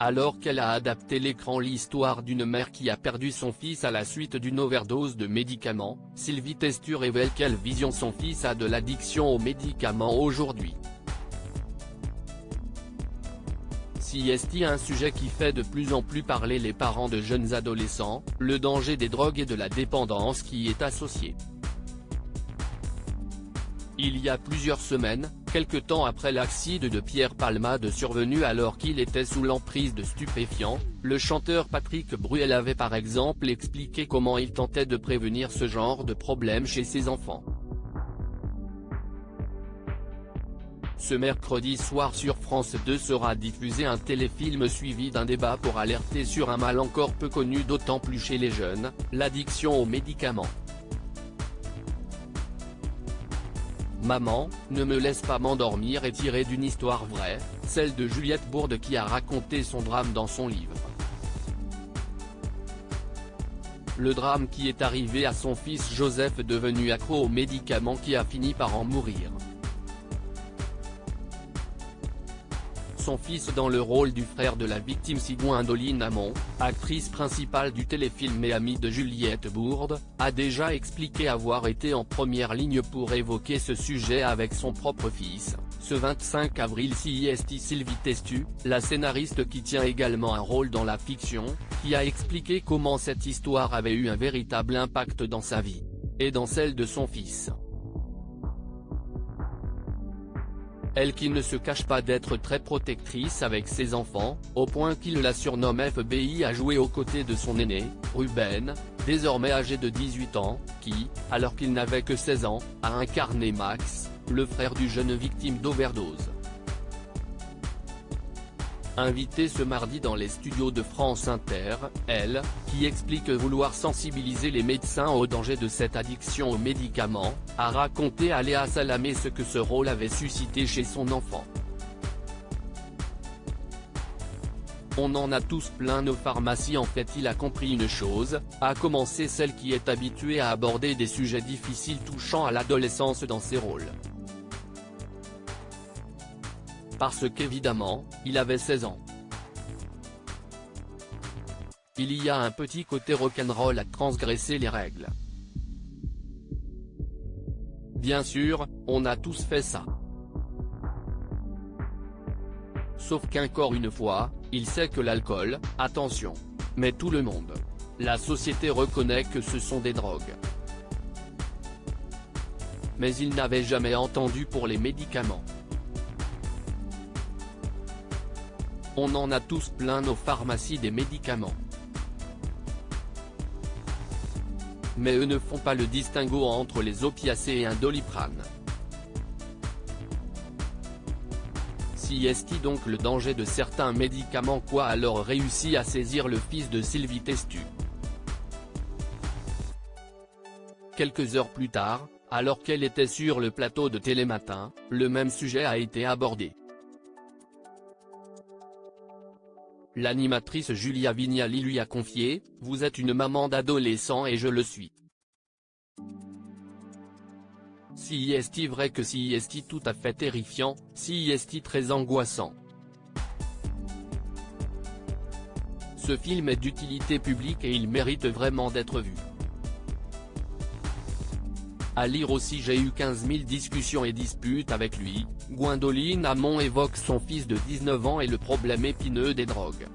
Alors qu'elle a adapté l'écran l'histoire d'une mère qui a perdu son fils à la suite d'une overdose de médicaments, Sylvie Testu révèle quelle vision son fils a de l'addiction aux médicaments aujourd'hui. CST, un sujet qui fait de plus en plus parler les parents de jeunes adolescents, le danger des drogues et de la dépendance qui y est associé. Il y a plusieurs semaines, quelque temps après l'accident de Pierre Palmade survenu alors qu'il était sous l'emprise de stupéfiants, le chanteur Patrick Bruel avait par exemple expliqué comment il tentait de prévenir ce genre de problème chez ses enfants. Ce mercredi soir sur France 2 sera diffusé un téléfilm suivi d'un débat pour alerter sur un mal encore peu connu d'autant plus chez les jeunes, l'addiction aux médicaments. Maman, ne me laisse pas m'endormir est tiré d'une histoire vraie, celle de Juliette Bourde qui a raconté son drame dans son livre. Le drame qui est arrivé à son fils Joseph devenu accro aux médicaments qui a fini par en mourir. Son fils dans le rôle du frère de la victime Gwendoline Amon, actrice principale du téléfilm et amie de Juliette Bourde, a déjà expliqué avoir été en première ligne pour évoquer ce sujet avec son propre fils, ce 25 avril. CST Sylvie Testu, la scénariste qui tient également un rôle dans la fiction, qui a expliqué comment cette histoire avait eu un véritable impact dans sa vie, et dans celle de son fils. Elle qui ne se cache pas d'être très protectrice avec ses enfants, au point qu'il la surnomme FBI, a joué aux côtés de son aîné, Ruben, désormais âgé de 18 ans, qui, alors qu'il n'avait que 16 ans, a incarné Max, le frère du jeune victime d'overdose. Invitée ce mardi dans les studios de France Inter, elle, qui explique vouloir sensibiliser les médecins au danger de cette addiction aux médicaments, a raconté à Léa Salamé ce que ce rôle avait suscité chez son enfant. On en a tous plein nos pharmacies. En fait, il a compris une chose, à commencer celle qui est habituée à aborder des sujets difficiles touchant à l'adolescence dans ses rôles. Parce qu'évidemment, il avait 16 ans. Il y a un petit côté rock'n'roll à transgresser les règles. Bien sûr, on a tous fait ça. Sauf qu'encore une fois, il sait que l'alcool, attention. Mais tout le monde. La société reconnaît que ce sont des drogues. Mais il n'avait jamais entendu pour les médicaments. On en a tous plein nos pharmacies des médicaments. Mais eux ne font pas le distinguo entre les opiacés et un Doliprane. CST donc le danger de certains médicaments. Quoi alors réussit à saisir le fils de Sylvie Testu. Quelques heures plus tard, alors qu'elle était sur le plateau de Télématin, le même sujet a été abordé. L'animatrice Julia Vignali lui a confié « Vous êtes une maman d'adolescent et je le suis. CST vrai que CST tout à fait terrifiant, CST très angoissant. Ce film est d'utilité publique et il mérite vraiment d'être vu. À lire aussi j'ai eu 15 000 discussions et disputes avec lui ». Gwendoline Amon évoque son fils de 19 ans et le problème épineux des drogues.